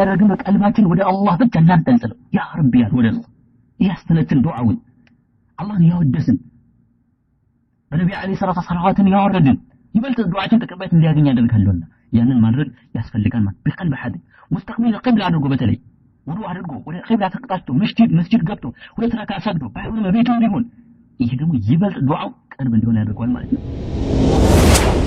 ያደርግን በቀልባችን ወደ አላህ ብቻ እናንጠልጥለው ያ ረቢ ያ ወደ አላህ ያስተነትን ዱዓውን አላህን ያወደስን በነብዩ አለይሂ ሰላቱ ሰላዋትን ያወረድን ይበልጥ ዱዓችን ተቀባይነት እንዲያገኝ ያደርጋልና ያንን ማድረግ ያስፈልጋል ማለት በቀልብ ሐድ ሙስተቅቢል ቂብላ አድርጎ በተለይ ወዱ አድርጎ ወደ ቂብላ ተቀጣጭቶ መስጂድ ገብቶ ሁለት ረካ ሰግዶ ባይሆን በቤቱ ቢሆን ይሄ ደግሞ ይበልጥ ዱዓው ቅርብ እንዲሆን ያደርጋል ማለት ነው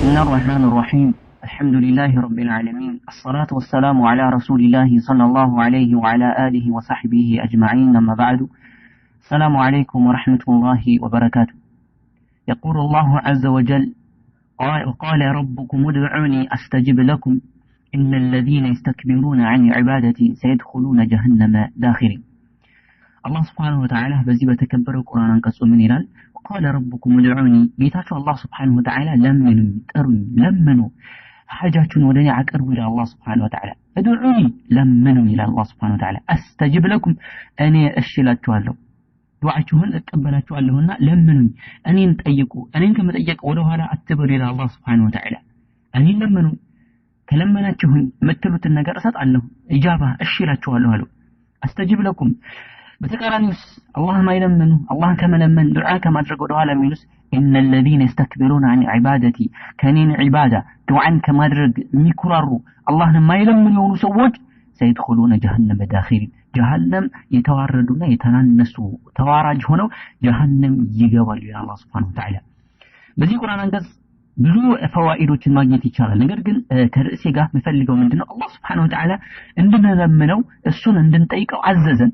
ኢንና الرحمن الرحيم الحمد لله رب العالمين الصلاة والسلام على رسول الله صلى الله عليه وعلى آله وصحبه أجمعين أما بعد السلام عليكم ورحمة الله وبركاته يقول الله عز وجل قال ربكم ادعوني أستجب لكم إن الذين يستكبرون عن عبادتي سيدخلون جهنم داخرين الله سبحانه وتعالى بزي تكبر القرآن انقصوا من إلال وقال ربكم ادعوني بيتاتوا الله سبحانه وتعالى لمنوا حاجاتون ودني عقربوا إلى الله سبحانه وتعالى ادعوني لمنوا إلى الله سبحانه وتعالى أستجب لكم أني أشلاتوا له دعاتهم أقبلاتوا لهن لمنوا أني نتأيقوا أني كما تأيق ولوها لا أتبر إلى الله سبحانه وتعالى أني لمنوا كلمناتهم مثلوا النجار أسات عنه إجابة أشلاتوا له أستجب لكم بتقرانيس الله ما يلمنوا الله كما لمن دعاء كما أدرك ودوها لمينوس إن الذين يستكبرون عن عبادتي كانين عبادة دعاء كما أدرك ميكرارو الله ما يلمن يونو سووج سيدخلون جهنم داخرين جهنم يتواردون يتنانسوا تواراج هنا جهنم يجوال إلى الله سبحانه وتعالى بزي قرآن أنقذ ብዙ ፈዋኢዶችን ማግኘት ይቻላል ነገር ግን ከርዕሴ ጋር መፈልገው ምንድነው አላህ Subhanahu Wa Ta'ala እንድንለምነው እሱን እንድንጠይቀው አዘዘን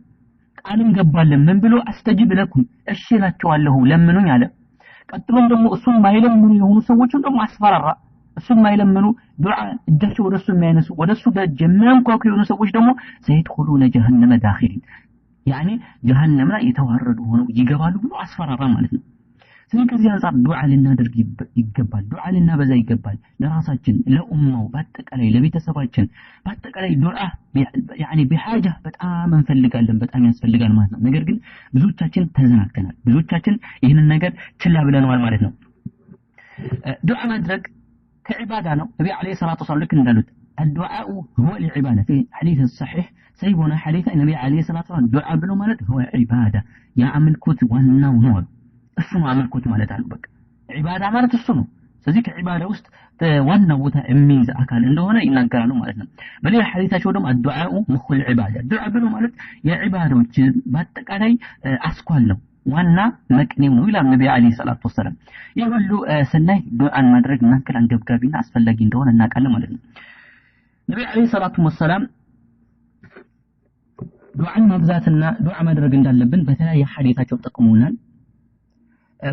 ቃልም ገባልን ምን ብሎ አስተጅብ ለኩም እሺ እላችኋለሁ ለምኑኝ አለ ቀጥሎም ደግሞ እሱን ማይለምኑ የሆኑ ሰዎችን ደግሞ አስፈራራ እሱን ማይለምኑ ዱዓ እጃቸው ወደሱ የሚያነሱ ወደሱ ደጀማንኳኩ የሆኑ ሰዎች ደግሞ ሰይድኹሉነ ጀሃነመ ዳኺሊን ያኒ ጀሃነም ላይ የተዋረዱ ሆነው ይገባሉ ብሎ አስፈራራ ማለት ነው ስለዚህ ከዚህ አንፃር ዱዓ ልናደርግ ይገባል ዱዓ ልናበዛ ይገባል ለራሳችን ለኡማው በአጠቃላይ ለቤተሰባችን በአጠቃላይ ዱዓ ያኒ በሐጃ በጣም እንፈልጋለን በጣም ያስፈልጋል ማለት ነው ነገር ግን ብዙዎቻችን ተዘናግተናል ብዙዎቻችን ይህንን ነገር ችላ ብለናል ማለት ነው ዱዓ ማድረግ ከዒባዳ ነው ነብዩ አለይሂ ሰላቱ ወሰለም ልክ እንዳሉት الدعاء هو العبادة في حديث الصحيح سيبنا حديث النبي عليه الصلاة والسلام الدعاء بلو مالت هو عبادة يا عمل كوت ونو نور እሱን አመልኩት ማለት አሉ በቃ ዒባዳ ማለት እሱ ነው ስለዚህ ከዒባዳ ውስጥ ዋናው ቦታ የሚይዝ አካል እንደሆነ ይናገራሉ ማለት ነው በሌላ ሐዲታቸው ደግሞ الدعاء مخ العبادة ዱዓ ብሎ ማለት የዒባዳዎች በአጠቃላይ አስኳል ነው ዋና መቅኔው ነው ይላል ነብዩ አለይሂ ሰላቱ ወሰለም ይሁሉ ሰናይ ዱዓን ማድረግ እናንከል አንገብጋቢና አስፈላጊ እንደሆነ እናውቃለን ማለት ነው ነብዩ አለይሂ ሰላቱ ወሰለም ዱዓን ማብዛትና ዱዓ ማድረግ እንዳለብን በተለያየ ሐዲታቸው ጠቅመውናል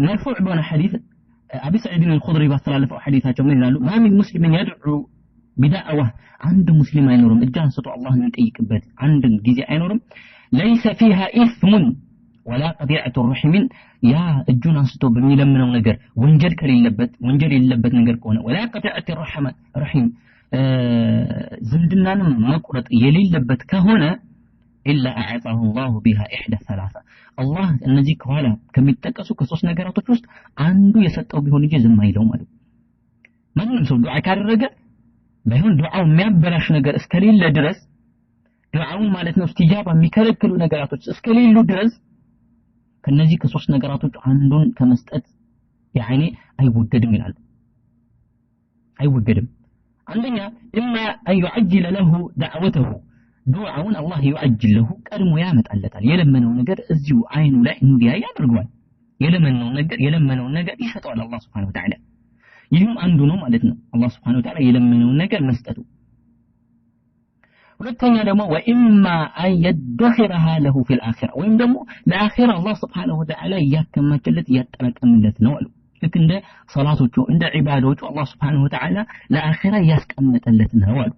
مرفوع بنا حديث أبي سعيد الخضري بثلاث حديثاته من قالوا ما من مسلم يدعو بدعوة عند مسلم ينورم الجان سطع الله من أي كبد عند الجزء ينورم ليس فيها إثم ولا قطيعة الرحم يا الجون سطع بميلا من نجر ونجر كري اللبت نجر كونه ولا قطيعة رحم زندنا مقرط يلي اللبت كهنا إلا أعطاه الله بها إحدى ثلاثة الله النزيك ولا كم يتكسو كسوس نجارات وشوست عنده يسطو بيهون يجي زما يلوم عليه ما ننسوا دعاء كار الرجال بيهون دعاء ما بلاش نجار اسكليل لدرس دعاء مالتنا استجابة ميكركلو نجارات اسكليل لدرس كالنزيك كسوس نجارات عندون كمستأت يعني أي وددم يلعب أي وددم عندنا إما أن يعجل له دعوته دعاء الله يؤجل له كرم ويامت علتال يلمنوا نجر ازيو عينه لا انه دي يادرغوال يلمنوا نجر يشطوا على الله سبحانه وتعالى يهم عندهم مالتنا الله سبحانه وتعالى يلمنوا نجر مسطتو ولكن ደግሞ واما ان يدخرها له في الاخره ወይም ደግሞ ለአኺራ الله سبحانه وتعالى ያከማችለት ያጠራቀምለት ነው አሉ ልክ እንደ ሶላቶቹ እንደ ዒባዳዎቹ الله سبحانه وتعالى ለአኺራ ያስቀመጠለት ነው አሉ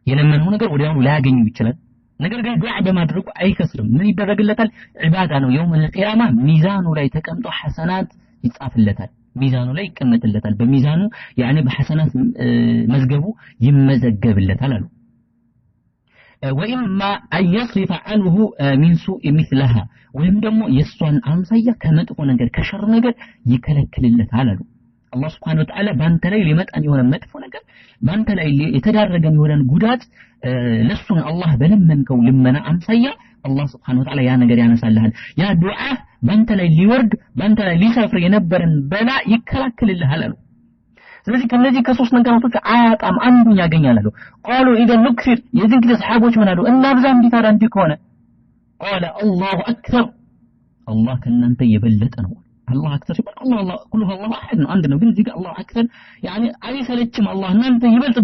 የለመነው ነገር ወዲያውኑ ላያገኙ ይችላል ነገር ግን ዱዓ በማድረጉ አይከስርም ምን ይደረግለታል ዒባዳ ነው يوم القيامه ሚዛኑ ላይ ተቀምጦ ሐሰናት ይጻፍለታል ሚዛኑ ላይ ይቀመጥለታል በሚዛኑ ያኔ በሐሰናት መዝገቡ ይመዘገብለታል አሉ وإما أن يصرف عنه من سوء مثلها ወይም ደግሞ የሷን አምሳያ ከመጥፎ ነገር ከሸር ነገር ይከለክልለታል አሉ አላህ Subhanahu Wa Ta'ala ባንተ ላይ ሊመጣን የሆነ መጥፎ ነገር ባንተ ላይ የተዳረገን የሆነን ጉዳት ለሱን አላህ በለመንከው ልመና አምሳያ አላህ Subhanahu Wa Ta'ala ያ ነገር ያነሳልሃል ያ ዱዓ ባንተ ላይ ሊወርድ ባንተ ላይ ሊሰፍር የነበረን በላ ይከላከልልሃል አሉ ስለዚህ ከነዚህ ከሶስት ነገሮች አያጣም አንዱን ያገኛል አሉ ቃሉ اذا نكثر የዚህ ጊዜ ሰሃቦች ምን አሉ እናብዛ እንዴት ታዲያ እንዲህ ከሆነ قال الله اكثر الله ከእናንተ የበለጠ ነው الله اكثر ሲባል الله كله الله احد ነው አንድ ነው ግን እዚህ ጋር الله اكثر يعني አይሰለችም الله እናንተ ይበልጥ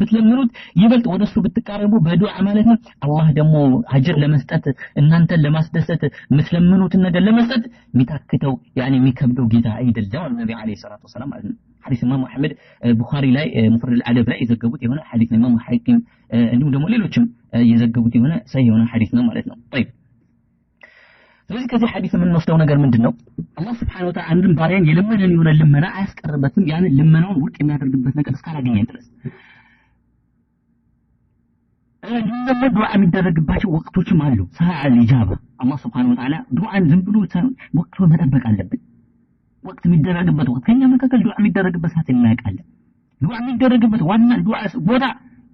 ብትለምኑት ይበልጥ ወደሱ ብትቃረቡ በዱዓ ማለት ነው الله ደግሞ አጅር ለመስጠት እናንተን ለማስደሰት ምትለምኑት ነገር ለመስጠት ሚታክተው يعني የሚከብደው ጌታ አይደለም ነብዩ አለይሂ ሰላቱ ወሰለም ማለት ነው ሐዲስ ኢማም አህመድ ቡኻሪ ላይ ሙፍረድ አልአደብ ላይ የዘገቡት የሆነ ሐዲስ ነው ኢማም ሐኪም እንዲሁም ደግሞ ሌሎችም የዘገቡት የሆነ ሰሂህ የሆነ ሐዲስ ነው ማለት ነው طيب ስለዚህ ከዚህ ሐዲስ የምንወስደው ነገር ምንድነው አላህ Subhanahu Wa Ta'ala አንድን ባሪያን የለመነን የሆነ ልመና አያስቀርበትም ያን ልመናውን ውድቅ የሚያደርግበት ነገር እስካላገኘ ድረስ እንደውም ዱዓ የሚደረግባቸው ወቅቶችም አሉ ሰዓል ኢጃባ አላህ Subhanahu Wa Ta'ala ዱዓን ዝም ብሎ ወቅቱን መጠበቅ አለብን ወቅት የሚደረግበት ወቅት ከኛ መካከል ዱዓ የሚደረግበት ሰዓት እናውቃለን ዱዓ የሚደረግበት ዋና ዱዓ ቦታ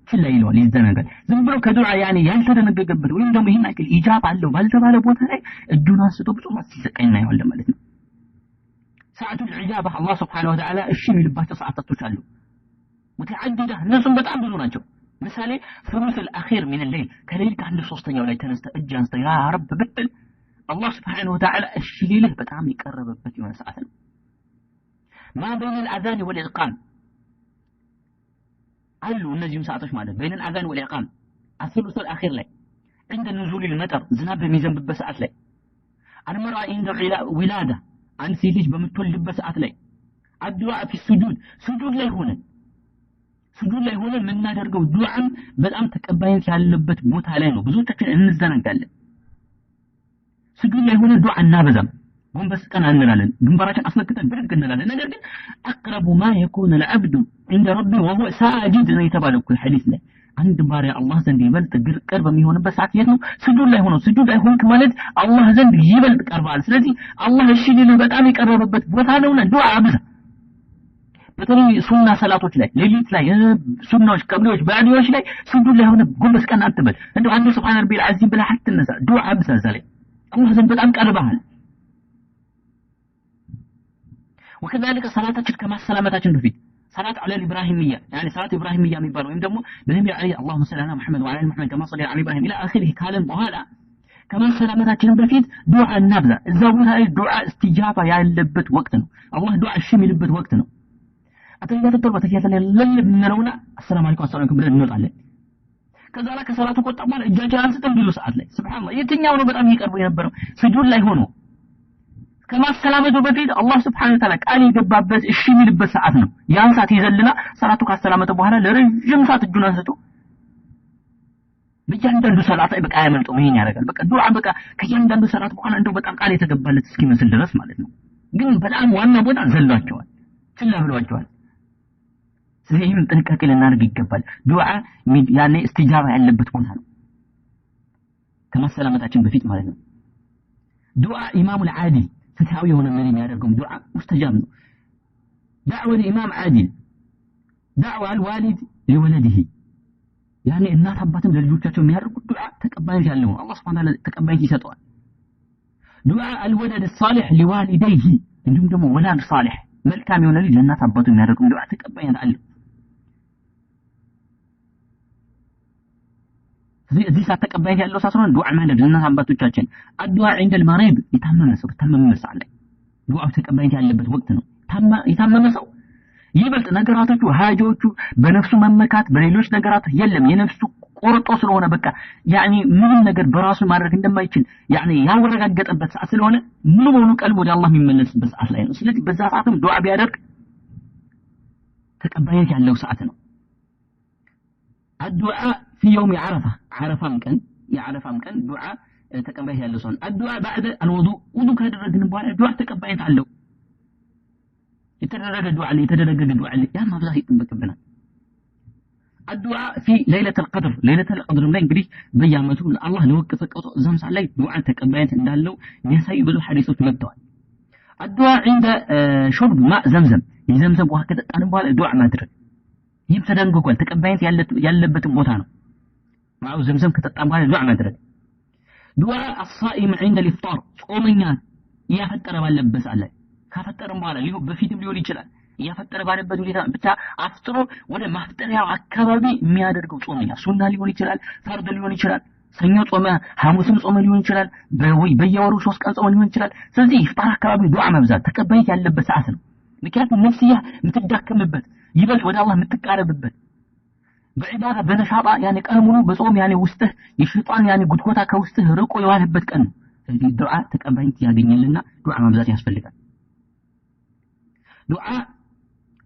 ፍላ ይለዋል ይዘናጋል ዝም ብሎ ከዱዓ يعني ያልተደነገገበት ወይም ደግሞ ይሄን አክል ኢጃባ አለው ባልተባለ ቦታ ላይ እጁን አንስቶ ብዙ ማስሰቀኝና ይዋል ማለት ነው ሰዓቱ ኢጃባ አላህ Subhanahu Wa Ta'ala እሺ የሚልባቸው ሰዓታቶች አሉ متعدده እነሱም በጣም ብዙ ናቸው ምሳሌ ثلث الاخير من الليل ከሌሊት ከአንድ ሶስተኛው ላይ ተነስተ እጅ አንስተ ያ ረብ ብትል الله Subhanahu Wa Ta'ala እሺ ሊልህ በጣም ይቀርብበት የሆነ ሰዓት ነው ما بين الاذان والاقام قالوا እነዚህም ሰዓቶች ማለት بين الاذان والاقام الثلث الاخير ላይ عند نزول المطر ዝናብ በሚዘንብበት ሰዓት ላይ المرأة عند ولادة አንድ ልጅ በምትወልድበት ሰዓት ላይ الدعاء في السجود سجود ላይ ሆነ የምናደርገው ዱዓም በጣም ተቀባይነት ያለበት ቦታ ላይ ነው ብዙዎቻችን እንዘናጋለን سجود ላይ ሆነ ዱዓ እናበዛም ጎንበስ ቀና እንላለን ግንባራችን አስነክተን ብድግ እንላለን ነገር ግን اقرب ما يكون العبد عند ربه وهو ساجد ነው የተባለው ሐዲስ ላይ አንድ ባሪያ አላህ ዘንድ ይበልጥ ቅርብ የሚሆንበት ሰዓት የት ነው ስጁድ ላይ ሆኖ ስጁድ ላይ ሆንክ ማለት አላህ ዘንድ ይበልጥ ቀርባል ስለዚህ አላህ እሺ ሊል በጣም የቀረበበት ቦታ ነውና ዱዓ አብዛ በተለይ ሱና ሰላቶች ላይ ሌሊት ላይ ሱናዎች ቀብሎች ባዲዎች ላይ ስጁድ ላይ ሆነ ጎንበስ ቀና አትበል እንደው አንዱ ሱብሃን ረቢል አዚም ብለህ አትነሳ ዱዓ አብዛ ዘለ الله زين በጣም ቀርበሃል وكذلك صلاتك كما سلامتاችን በፊት صلاه على الابراهيميه يعني صلاه ابراهيميه የሚባለው ወይም ደግሞ በነብዩ አለይሂ اللهم صل على محمد وعلى ال محمد كما صلى على ابراهيم الى اخره ካለን በኋላ كما سلامتاችን በፊት ዱዓ እናብዛ እዛው ቦታ ላይ ዱዓ استجابه ያለበት ወቅት ነው አላህ ዱዓ እሺ የሚልበት ወቅት ነው አተያተተው በተያተለ ለምንለውና السلام عليكم السلام عليكم ብለን እንወጣለን ከዛ ላይ ከሰላቱ ቆጣ ማለት እጃቸውን አንስተን ቢሉ ሰዓት ላይ ሱብሃንአላህ የትኛው ነው በጣም ይቀርቡ የነበረው ስጁድ ላይ ሆኖ ከማሰላመቱ በፊት አላህ Subhanahu Wa Ta'ala ቃል የገባበት እሺ የሚልበት ሰዓት ነው ያን ሰዓት ይዘልና ሰላቱ ካሰላመተ በኋላ ለረጅም ሰዓት እጁን አንስቶ በእያንዳንዱ ሰላት በቃ ያመልጦ ምን ያደርጋል በቃ ዱዓ በቃ ከእያንዳንዱ ሰላት በኋላ እንደው በጣም ቃል የተገባለት እስኪመስል ድረስ ማለት ነው ግን በጣም ዋና ቦታ ዘሏቸዋል ችላ ብሏቸዋል ስለዚህ ጥንቃቄ ልናደርግ ይገባል ዱዓ ያኔ استجابه ያለበት ቦታ ነው ከማሰላመታችን በፊት ማለት ነው ዱዓ ኢማሙ العادل ፍትሃዊ የሆነ ምን የሚያደርገው ዱዓ مستجاب ነው دعوة الإمام عادل دعوة الوالد لولده يعني እናት አባትም ለልጆቻቸው የሚያደርጉት ዱዓ ተቀባይነት ያለው አላህ Subhanahu Wa Ta'ala ተቀባይነት ይሰጠዋል ዱዓ الولد الصالح لوالديه እንዲሁም ደግሞ ወላድ صالح መልካም የሆነ ልጅ ለእናት አባቱ የሚያደርጉት ዱዓ ተቀባይነት አለው እዚህ ሰዓት ተቀባይነት ያለው ሳስሮን ዱዓ ማለት ለእናት አባቶቻችን አዱዓ عند المريض የታመመ ሰው ታመመ ሰዓት ላይ ዱዓው ተቀባይነት ያለበት ወቅት ነው የታመመ ሰው ይበልጥ ነገራቶቹ ሀጆቹ በነፍሱ መመካት በሌሎች ነገራት የለም የነፍሱ ቆርጦ ስለሆነ በቃ ያኒ ምንም ነገር በራሱ ማድረግ እንደማይችል ያኒ ያወረጋገጠበት ሰዓት ስለሆነ ሙሉ ሙሉ ቀልቡ ወደ አላህ የሚመለስበት ሰዓት ላይ ነው ስለዚህ በዛ ሰዓትም ዱዓ ቢያደርግ ተቀባይነት ያለው ሰዓት ነው الدعاء في يوم عرفة كان يعرفة كان دعاء تقبله ያለው ሰው الدعاء بعد الوضوء وضوء ካደረግን በኋላ ዱዓ ተቀባይነት አለው የተደረገ ዱዓ ያ ማብዛት ይጠበቅብናል الدعاء في ليلة القدر ላይ እንግዲህ በየአመቱ አላህ ለወቀሰው ዘምሳ ላይ ዱዓ ተቀባይነት እንዳለው የሚያሳዩ ብዙ ሐዲሶች መጥተዋል الدعاء عند شرب ماء زمزم የዘምዘም ውሃ ከጠጣን በኋላ ዱዓ ማድረግ ይህም ተደንግጓል። ተቀባይነት ያለበትም ቦታ ነው። ማው ዘምዘም ከጠጣን በኋላ ዱዓ ማድረግ። ዱዓ الصائم عند الافطار ጾመኛ እያፈጠረ ባለበት ሰዓት ላይ ካፈጠረም በኋላ በፊትም ሊሆን ይችላል እያፈጠረ ባለበት ሁኔታ ብቻ አፍጥሮ ወደ ማፍጠሪያው አካባቢ የሚያደርገው ጾመኛ ሱና ሊሆን ይችላል፣ ፈርድ ሊሆን ይችላል፣ ሰኞ ጾመ ሐሙስም ጾመ ሊሆን ይችላል፣ በየወሩ 3 ቀን ጾመ ሊሆን ይችላል። ስለዚህ ኢፍጣር አካባቢ ዱዓ መብዛት ተቀባይነት ያለበት ሰዓት ነው። ምክንያቱም ነፍስያ የምትዳከምበት ይበልጥ ወደ አላህ የምትቃረብበት በዒባዳ በነሻጣ ያኔ ቀን ሙሉ በጾም ያኔ ውስጥህ የሸይጣን ያኔ ጉትጎታ ከውስጥህ ርቆ የዋለበት ቀን ነው። ስለዚህ ዱዓ ተቀባይነት ያገኘልና ዱዓ መብዛት ያስፈልጋል። ዱዓ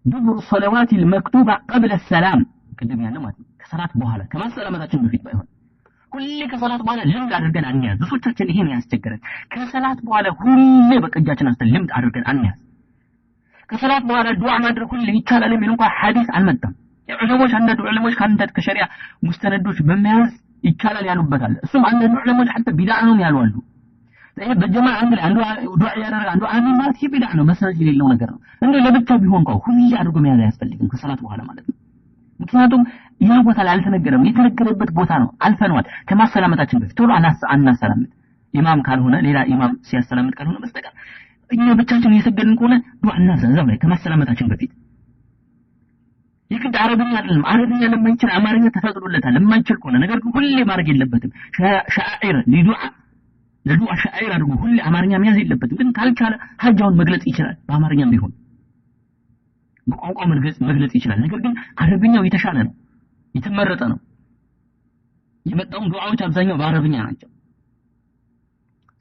دبر الصلوات المكتوبة قبل السلام ቅድም ያለው ማለት ነው። ከሰላት በኋላ ከማሰላመታችን በፊት ባይሆን ሁሌ ከሰላት በኋላ ልምድ አድርገን አንያዝ። ብዙዎቻችን ይሄን ያስቸገረን ከሰላት በኋላ ሁሌ በቀጃችን አስተል ልምድ አድርገን አንያዝ። ከሰላት በኋላ ዱዓ ማድረግ ሁሌ ይቻላል የሚል እንኳን ሐዲስ አልመጣም። የዑለሞች አንዳንድ ዑለሞች ካንዳት ከሸሪዓ ሙስተነዶች በመያዝ ይቻላል ያሉበታል። እሱም አንዳንድ ዑለሞች حتى ቢድዓ ነው ያሉ አሉ። ይሄ በጀማዓ አንድ ላይ አንዱ ዱዓ ያደረገ አንዱ አሚን ማለት ይሄ ቢድዓ ነው፣ መሰረት የሌለው ነገር ነው። እንዴ ለብቻው ቢሆን እንኳን ሁሌ አድርጎ መያዝ አያስፈልግም ከሰላት በኋላ ማለት ነው። ምክንያቱም ያ ቦታ ላይ አልተነገረም፣ የተነገረበት ቦታ ነው አልፈነዋል። ከማሰላመታችን በፊት ቶሎ አናሰላምት። ኢማም ካልሆነ ሌላ ኢማም ሲያሰላምት ካልሆነ በስተቀር እኛ ብቻችን እየሰገድን ከሆነ ዱዓ እናዘዛው ላይ ከማሰላመታችን በፊት ይክንት አረብኛ አይደለም። አረብኛ ለማይችል አማርኛ ተፈቅዶለታል። ለማይችል ከሆነ ነገር ግን ሁሌ ማድረግ የለበትም። ሻዒር ለዱዓ ሻዒር አድርጎ ሁሌ አማርኛ መያዝ የለበትም። ግን ካልቻለ ሀጃውን መግለጽ ይችላል። በአማርኛም ቢሆን በቋንቋ መግለጽ ይችላል። ነገር ግን አረብኛው የተሻለ ነው፣ የተመረጠ ነው። የመጣው ዱዓዎች አብዛኛው በአረብኛ ናቸው።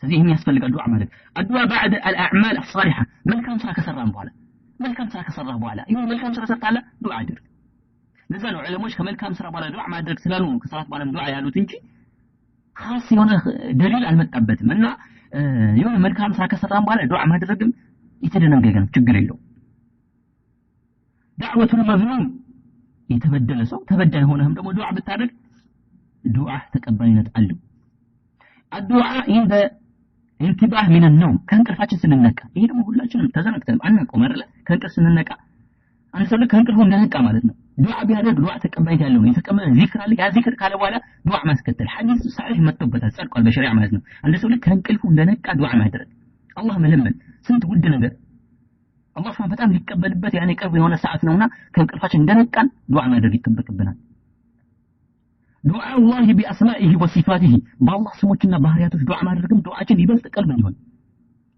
ስለዚህ ይሄን ያስፈልጋል ዱዓ ማለት አዱዓ بعد الاعمال الصالحه መልካም ስራ ከሰራን በኋላ ይሄን መልካም ስራ ሰርታለ ዱዓ አድርግ። ለዛ ነው ዑለሞች ከመልካም ስራ በኋላ ዱዓ ማድረግ ስላሉ ከሰላት በኋላ ዱዓ ያሉት እንጂ خاص የሆነ ደሊል አልመጣበትም። እና የሆነ መልካም ስራ ከሰራን በኋላ ዱዓ ማድረግም የተደነገገ ነው፣ ችግር የለው። ዳዕወቱል መዝሉም የተበደለ ሰው ተበዳይ ሆነህም ደግሞ ዱዓ ብታደርግ ዱዓ ተቀባይነት አለው። አዱዓ እንደ انتباه من النوم ከእንቅልፋችን ስንነቃ፣ ይሄ ደግሞ ሁላችንም ተዘናግተን አናውቀውም አይደል? ከእንቅልፍ ስንነቃ አንድ ሰው ከእንቅልፉ እንደነቃ ማለት ነው ዱዓ ቢያደርግ ዱዓ ተቀባይነት ያለው ነው። የተቀመጠ ዚክር አለ። ያ ዚክር ካለ በኋላ ዱዓ ማስከተል ሐዲስ صحيح መጥቶበታል፣ ጸድቋል በሸሪዓ ማለት ነው። አንድ ሰው ከእንቅልፉ እንደነቃ ዱዓ ማድረግ፣ አላህ መለመን ስንት ውድ ነገር አላህ Subhanahu በጣም ሊቀበልበት ያኔ ቅርብ የሆነ ሰዓት ነውና ከእንቅልፋችን እንደነቃን ዱዓ ማድረግ ይጠበቅብናል። ዱዓ الله بأسمائه وصفاته بالله ስሞችና ባህሪያቶች ዱዓ ማድረግም ዱዓችን ይበልጥ ቀልብ እንዲሆን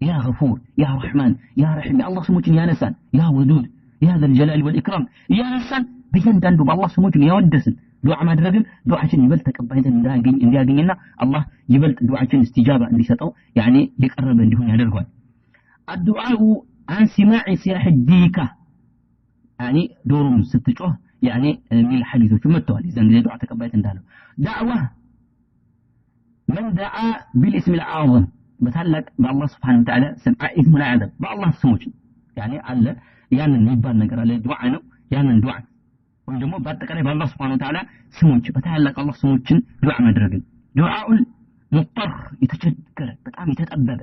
ያ ገፉር ያ ረህማን ያ ረሂም አላህ ስሞችን ያነሳን ያ ወዱድ ያ ذا الجلال والإكرام ያነሳን በእያንዳንዱ በአላህ ስሞችን ያወደስን ዱዓ ማድረግም ዱዓችን ይበልጥ ተቀባይነት እንዲያገኝና አላህ ይበልጥ ዱዓችን استجابة እንዲሰጠው ያኔ የቀረበ እንዲሆን ያደርጋል። الدعاء عن سماع صياح الديكة يعني دورهم ستجوه يعني من الحديث متوال إذا دعاء تقبلت እንዳለው دعوة من دعا بالاسم الأعظم بتعلق بالله سبحانه وتعالى سمع اسم الأعظم بالله سموش يعني على يعني የሚባል ነገር አለ ዱዓ ነው ያንን ዱዓ ወይም ደግሞ በአጠቃላይ بالله سبحانه وتعالى ስሞች በተعلق الله ስሞችን ዱዓ ማድረግ ዱዓኡል ሙጠር የተቸገረ በጣም የተጠበበ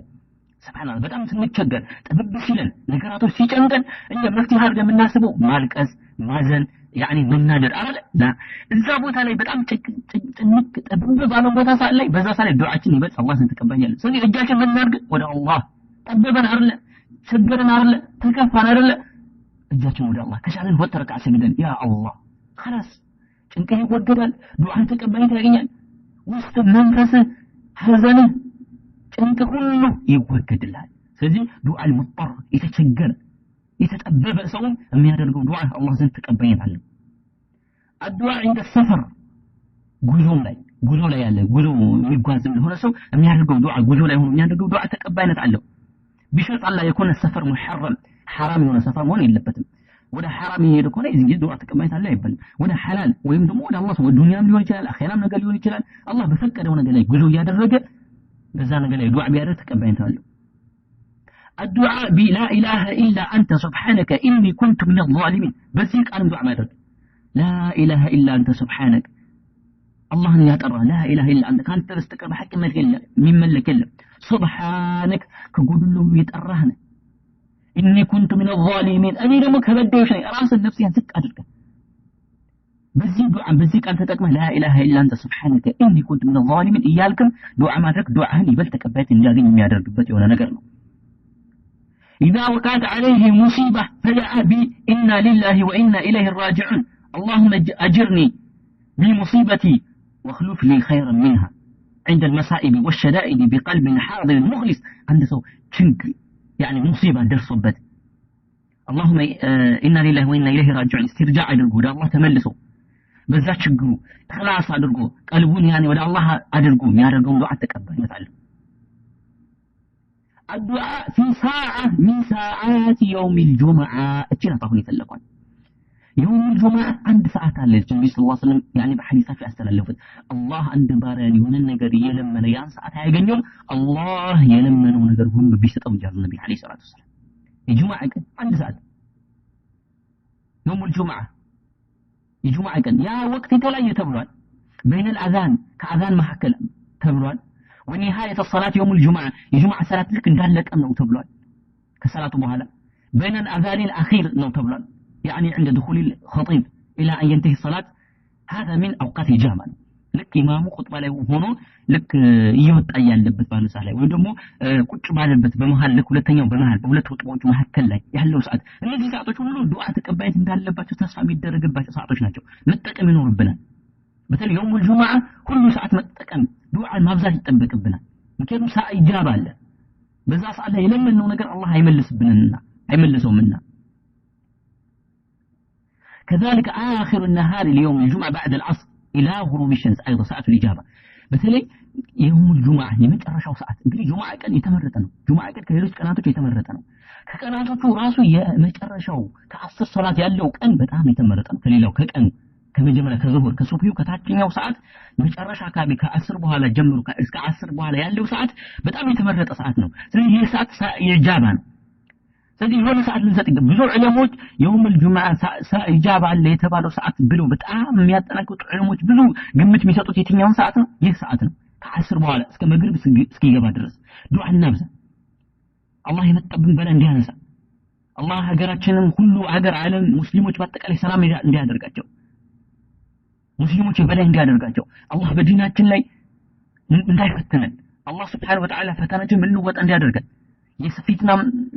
سبحان በጣም ስንቸገር ጥብብ ሲለን ነገራቶች ሲጨንቀን እኛ መፍትሄ አድርገን የምናስበው ማልቀስ ማዘን يعني መናደር አይደል? لا እዛ ቦታ ላይ በጣም ጭንቅ ጥብብ ባለው ቦታ ሳለ ላይ በዛ ሳለ ዱዓችን ይበልጥ አላህ ዘንድ ተቀባይነት። ስለዚህ እጃችን መናርግ ወደ አላህ ጠበበን አይደል? ቸገረን አይደል? ተከፋን አይደል? እጃችን ወደ አላህ ከሻለን ወተረካ ሰግደን ያ አላህ خلاص ጭንቀት ይወገዳል፣ ዱዓን ተቀባይነት ያገኛል። ውስጥ መንፈስ ሐዘን ጭንቅ ሁሉ ይወገድላል። ስለዚህ ዱዓል ሙጠር የተቸገረ የተጠበበ ሰው የሚያደርገው ዱዓ አላህ ዘንድ ተቀባይነት አለው። አዱዓ عند السفر ጉዞ ላይ ያለ ጉዞ የሚጓዝ እንደሆነ ሰው የሚያደርገው ዱዓ ጉዞ ላይ ሆኖ የሚያደርገው ዱዓ ተቀባይነት አለው። بشرط الله يكون السفر محرم حرام የሆነ ሰፈር መሆን የለበትም። ወደ حرام ይሄድ ከሆነ እዚህ ዱዓ ተቀባይነት አለ አይባልም። ወደ حلال ወይም ደግሞ ወደ አላህ ወደ ዱንያም ሊሆን ይችላል፣ አኺራም ነገር ሊሆን ይችላል። አላህ በፈቀደው ነገር ላይ ጉዞ ያደረገ በዛ ነገር ላይ ዱዓ ቢያደርግ ተቀባይነት አለው። الدعاء بلا إله إلا أنت سبحانك إني كنت من الظالمين بس يقال دعاء ما يدرك لا إله إلا أنت سبحانك الله يا ترى لا إله إلا أنت كانت تستقر بحق من ملك إلا سبحانك كقول له يتأرهنا إني كنت من الظالمين أني لما كبديوش راس النفس ينسك أدرك بزي دعاء بزي أنت تكمل لا إله إلا أنت سبحانك إني كنت من الظالمين إيالكم دعاء ما ترك دعاء هني بل تكبيت جاهين ميادر قبتي ولا نقرنا إذا وقعت عليه مصيبة فدعا بي إنا لله وإنا إليه الراجعون اللهم أجرني بمصيبتي واخلف لي خيرا منها عند المصائب والشدائد بقلب حاضر مخلص عند سو تشنك يعني مصيبة درصبت اللهم إنا لله وإنا إليه راجعون استرجاع الرجوع الله تملسوا بذات شقروا خلاص أدرقوا قلبون يعني ولا الله أدرقوا يا رجل دعاء تقبل مثلا الدعاء في ساعة من ساعات يوم الجمعة اتشنا طاقوني تلقون يوم الجمعة عند ساعات على النبي صلى الله عليه وسلم يعني بحديثة في أسنى اللفت الله عند باراني وننقر يلمن يان ساعات هاي يوم الله يلمن ونقرهم ببيسة أوجاز النبي عليه الصلاة والسلام الجمعة عند ساعات يوم الجمعة الجمعة كان يا وقت لا يتبرون بين الأذان كأذان محكل تبرون ونهاية الصلاة يوم الجمعة الجمعة صلاة لك قال لك أنه تبرون كصلاة بهلا بين الأذان الأخير أنه تبرون يعني عند دخول الخطيب إلى أن ينتهي الصلاة هذا من أوقات الجامع لك إمام خطبة له هنا لك يوت أيام لبت بالنسبة له ودمو كنت بالبت بمهال لك ولا تنيوم بمهال ولا خطبة محكل له يحلو سعد الذي ساعته كله دعاء تقبلت إن لبت تصفى ميدرج بات ساعته شناتو نتكلم من ربنا مثل يوم الجمعة كل ساعة نتكلم دعاء ما بزاف يطبق بنا يمكن ساعة إجابة له بس أصلا يلمن إنه نقول الله يملس بنا يملسه منا كذلك آخر النهار اليوم الجمعة بعد العصر إلى غروب الشمس أيضا ساعة الإجابة مثلا يوم الجمعة يمكن رشاو ساعة እንግዲህ ጁማዓ ቀን የተመረጠ ነው ጁማዓ ቀን ከሌሎች ቀናቶች የተመረጠ ነው ከቀናቶቹ ራሱ የመጨረሻው ከ10 ሰላት ያለው ቀን በጣም የተመረጠ ነው ከሌላው ከቀኑ ከመጀመሪያ ከዙሁር ከሱብሂው ከታችኛው ሰዓት መጨረሻ አካባቢ ከ10 በኋላ ጀምሮ እስከ 10 በኋላ ያለው ሰዓት በጣም የተመረጠ ሰዓት ነው ስለዚህ ይህ ሰዓት የኢጃባ ነው ስለዚህ የሆነ ሰዓት ልንሰጥ ብዙ ዑለሞች يوم الجمعة ኢጃባ አለ የተባለው ሰዓት ብለው በጣም የሚያጠናቅቁ ዑለሞች ብዙ ግምት የሚሰጡት የትኛውን ሰዓት ነው ይህ ሰዓት ነው ከ10 በኋላ እስከ መግሪብ እስኪገባ ድረስ ዱዓ እናብዛ አላህ የመጣብን በላ እንዲያነሳ አላህ ሀገራችንን ሁሉ ሀገር ዓለም ሙስሊሞች በአጠቃላይ ሰላም እንዲያደርጋቸው ሙስሊሞች በላይ እንዲያደርጋቸው አላህ በዲናችን ላይ እንዳይፈተነን አላህ Subhanahu Wa Ta'ala ፈተናችን ምን ወጣ እንዲያደርገን የሰፊትና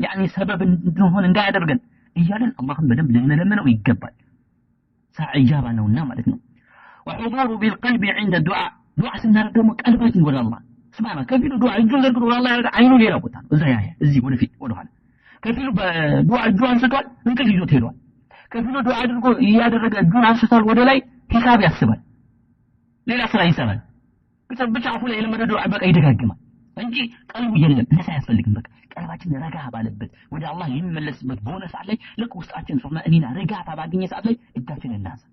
يعني سبب እንደሆነ እንዳያደርገን እያለን አላህን በደንብ ልንለምነው ይገባል ሰዓ ኢጃባ ነውና ማለት ነው وحضور بالقلب عند الدعاء دعاء ስናደርግ ደግሞ ቀልባችን ወደ አላህ ስማማ ከፊሉ ዱዓ እጁን ዘርግቶ ወደ አላህ ያደርግ አይኑ ሌላ ቦታ እዛ ያያ እዚህ ወደፊት ወደኋላ ከፊሉ በዱዓ እጁን አንስቷል እንቅልፍ ይዞት ሄዷል ከፊሉ ዱዓ አድርጎ ያደረገ እጁን አንስቷል ወደ ላይ ሂሳብ ያስባል ሌላ ስራ ይሰራል ብቻ አፉ ላይ ለመደ ዱዓ በቃ ይደጋግማል እንጂ ቀልቡ የለም ለሳ ያስፈልግም በቃ ቀልባችን ረጋ ባለበት ወደ አላህ የሚመለስበት በሆነ ሰዓት ላይ ልክ ውስጣችን ሱማ እኔና ረጋታ ባገኘ ሰዓት ላይ እጃችን እናንሳ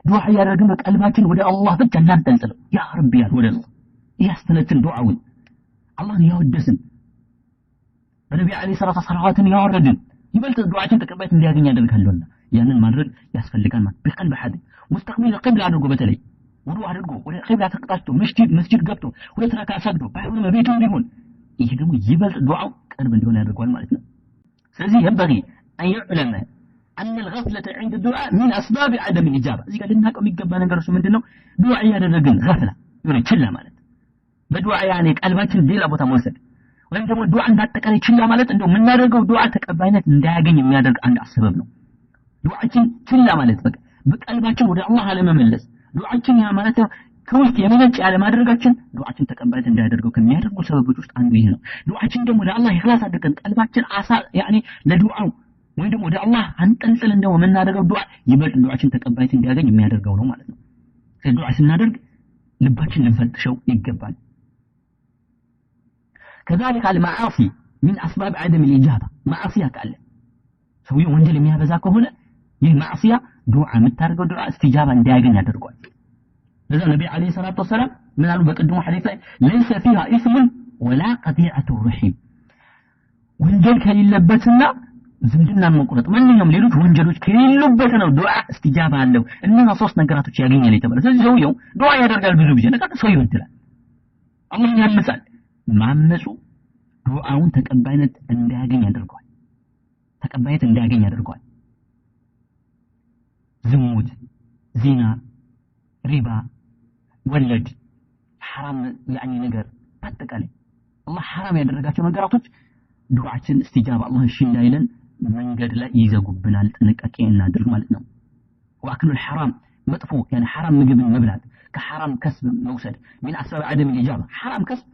ዱዓ ያደረግን ቀልባችን ወደ አላህ ብቻ እናንጠልጥለው ያ ረቢ ያል ወደ ነው ያስተነትን ዱዓውን አላህን ያወደስን በነቢ አለይሂ ሰላቱ ሰላዋትን ያወረድን ይበልጥ ዱዓችን ተቀባይነት እንዲያገኝ ያደርጋልና ያንን ማድረግ ያስፈልጋል ማለት በቀልብ ሐድ ሙስተቅቢል ቂብላ አድርጎ በተለይ ውዱእ አድርጎ ወደ ቂብላ ተቀጣጭቶ መስጂድ ገብቶ ሁለት ረካ ሰግዶ ባይሆን በቤቱ ቢሆን ይሄ ደግሞ ይበልጥ ዱዓው ቅርብ እንዲሆን ያደርጋል ማለት ነው ስለዚህ ينبغي أن يعلم أن الغفلة عند الدعاء من أسباب عدم الإجابة إذا قال لنا كم يقبل نقرأ ምንድነው ዱዓ ያደረግን غفلة የሆነ ችላ ማለት በዱዓ يعني ቀልባችን ሌላ ቦታ መውሰድ ወይም ደግሞ ዱዓ እንዳጠቃላይ ችላ ማለት እንደው የምናደርገው ዱዓ ተቀባይነት እንዳያገኝ የሚያደርግ አንድ አስበብ ነው ዱዓችን ችላ ማለት በቀልባችን ወደ አላህ አለመመለስ ዱዓችን ያ ማለት ከውስጥ የመነጨ ያለ ማድረጋችን ዱዓችን ተቀባይነት እንዳያደርገው ከሚያደርጉ ሰበቦች ውስጥ አንዱ ይሄ ነው ዱዓችን ደግሞ ለአላህ ኢኽላስ አድርገን ቀልባችን يعني ለዱዓው ወይ ደግሞ ወደ አላህ አንጠልጥል እንደው የምናደርገው ዱዓ ይበልጥ ዱዓችን ተቀባይነት እንዲያገኝ የሚያደርገው ነው ማለት ነው ዱዓ ስናደርግ ልባችን ልንፈትሸው ይገባል كذلك المعاصي من أسباب عدم الإجابة معصية قال سوي ወንጀል የሚያበዛ ከሆነ ይህ ማዕሲያ ዱዓ የምታደርገው ዱዓ استجابة እንዲያገኝ ያደርጋል لذا النبي عليه الصلاة والسلام من قالوا بقدموا حديث ليس فيها اسم ولا قطيعة الرحم ወንጀል ከሌለበትና ዝምድና መቁረጥ ማንኛውም ሌሎች ወንጀሎች ከሌሉበት ነው ዱዓ استجابة አለው እነዛ ሶስት ነገራቶች ያገኛል የተባለ ስለዚህ ሰውየው ዱዓ ያደርጋል ብዙ ጊዜ ነገር ሰው ይበድላል አላህ ያመጻል ማመጹ ዱዓውን ተቀባይነት እንዳያገኝ ያደርጋል ተቀባይነት እንዲያገኝ ያደርገዋል። ዝሙት፣ ዚና፣ ሪባ፣ ወለድ፣ حرام يعني ነገር አጠቃላይ አላህ حرام ያደረጋቸው ነገራቶች ዱዓችን استجابة አላህ እሺ እንዳይለን መንገድ ላይ ይዘጉብናል። ጥንቃቄ እናድርግ ማለት ነው። واكل الحرام መጥፎ يعني حرام ምግብን መብላት ከሐራም ከስብ መውሰድ من اسباب عدم الاجابه حرام كسب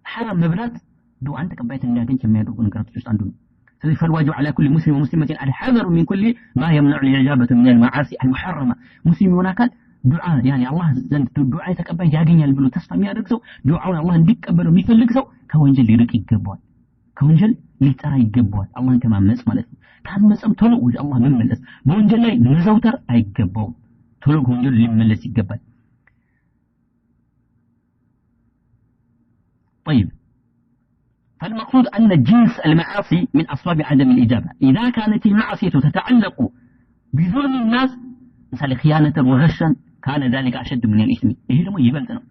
حرام መብላት ዱዓን ተቀባይነት እንዲያገኝ የሚያደርጉ ነገራቶች ውስጥ አንዱ ነው። ስለዚህ فالواجب على كل مسلم ومسلمة الحذر من كل ما يمنع الإجابة من المعاصي المحرمة مسلم هناك دعاء يعني الله زند دعاء يتقبل ያገኛል ብሎ ተስፋ የሚያደርግ ሰው ዱዓውን አላህ እንዲቀበለው የሚፈልግ ሰው ከወንጀል ሊርቅ ይገባዋል። ከወንጀል ሊጠራ ይገባዋል። አላህን ከማመጽ ማለት ነው። ታመጽም ቶሎ ወደ አላህ መመለስ በወንጀል ላይ መዘውተር አይገባውም። ቶሎ ከወንጀል ሊመለስ ይገባል። طيب فالمقصود أن جنس المعاصي من أسباب عدم الإجابة. إذا كانت المعصية تتعلق بظلم الناس مثل خيانة وغشا كان ذلك أشد من الإثم. إيه لما يبلتنا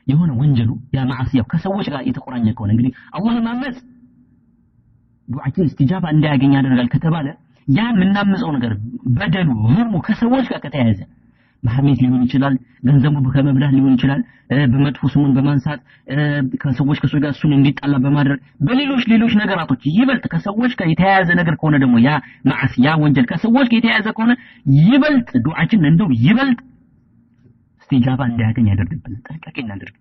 يهون وانجلوا يا معصية كسوش قال يتقرأن يكون انجلي الله ما مز دعاء استجابة عند أجنيا رجال كتباله يا من نامز أو نجار بدل ظلم كسوش كتهزه محمد ሊሆን ይችላል ገንዘቡ በከመብላህ ሊሆን ይችላል በመጥፎ ስሙን በማንሳት ከሰዎች ከሰው ጋር እሱን እንዲጣላ በማድረግ በሌሎች ነገራቶች ይበልጥ ከሰዎች ጋር የተያያዘ ነገር ከሆነ ደግሞ ያ ማዕሲያ ወንጀል ከሰዎች ጋር የተያያዘ ከሆነ ይበልጥ ዱዓችን እንደው ይበልጥ استجابة እንዲያገኝ ያደርግብናል። ጥንቃቄ እናድርግ።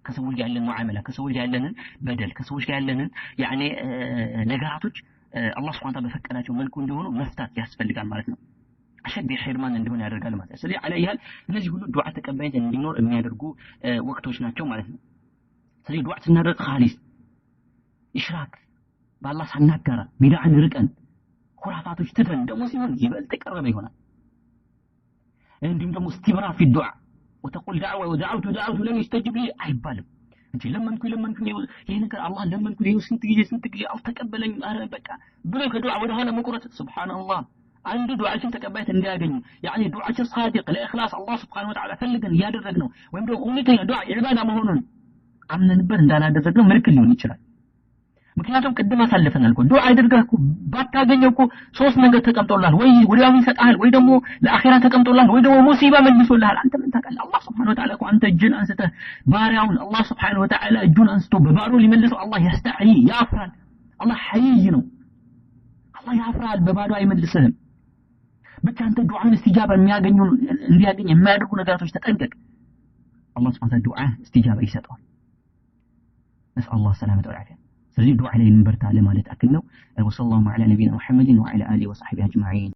ከሰዎች ጋር ያለን ሙዓመላ ከሰዎች ጋር ያለንን በደል ከሰዎች ጋር ያለንን ያኔ ነገራቶች አላህ Subhanahu Ta'ala በፈቀዳቸው መልኩ እንደሆኑ መፍታት ያስፈልጋል ማለት ነው። أشد حرمان እንደሆነ ያደርጋል ማለት ነው። ስለዚህ عليها እነዚህ ሁሉ ዱዓ ተቀባይነት እንዲኖር የሚያደርጉ ወቅቶች ናቸው ማለት ነው። ስለዚህ ዱዓ ስናደርግ ኻሊስ ኢሽራክ በአላህ ሳናጋራ ቢድዓን ርቀን ኩራፋቶች ትተን ደግሞ ሲሆን ይበልጥ ቀረበ ይሆናል። እንዲሁም ደግሞ استمرار في الدعاء وتقول دعوة ودعوت لم يستجب لي አይባልም እንጂ ለመንኩኝ ይሄ ነገር አላህ ለመንኩኝ ይሄ ስንት ጊዜ አልተቀበለኝ አረ በቃ ብሎ ከዱዓ ወደ ኋላ መቁረጥ ሱብሃንአላህ አንዱ ዱዓችን ተቀባይነት እንዲያገኝ ያኒ ዱዓችን صادق ለኢኽላስ አላህ Subhanahu Wa Ta'ala ፈልገን ያደረግነው ወይም ደግሞ እውነተኛ ዱዓ ኢባዳ መሆኑን አምነንበት እንዳላደረግነው ምልክት ሊሆን ይችላል። ምክንያቱም ቅድም አሳልፈናል እኮ ዱዓ አድርገህ እኮ ባታገኘው እኮ ሶስት ነገር ተቀምጦልሃል ወይ ወዲያው ይሰጣል ወይ ደግሞ ለአኺራ ተቀምጦልሃል ወይ ደግሞ ሙሲባ መልሶልሃል። አንተ ምን ታውቃለህ? አላህ Subhanahu Wa Ta'ala እኮ አንተ እጅን አንስተህ ባሪያውን አላህ Subhanahu Wa Ta'ala እጁን አንስቶ በባሩ ሊመልሰው አላህ ያስተዒ ያፍራል። አላህ ሐይይ ነው። አላህ ያፍራል በባዶ አይመልስህም። ብቻ አንተ ዱዓን استجابة እንዲያገኝ የሚያደርጉ ነገራቶች ተጠንቀቅ። አላህ Subhanahu Wa Ta'ala ዱዓ استجابة ይሰጣል። نسأل الله السلامة والعافية. ስለዚህ ዱዓ ላይ እንበርታ ለማለት አክል ነው። ወሰለላሁ ዐላ ነቢይና ሙሐመድን ወዐላ አሊሂ ወሰሕቢሂ አጅመዒን።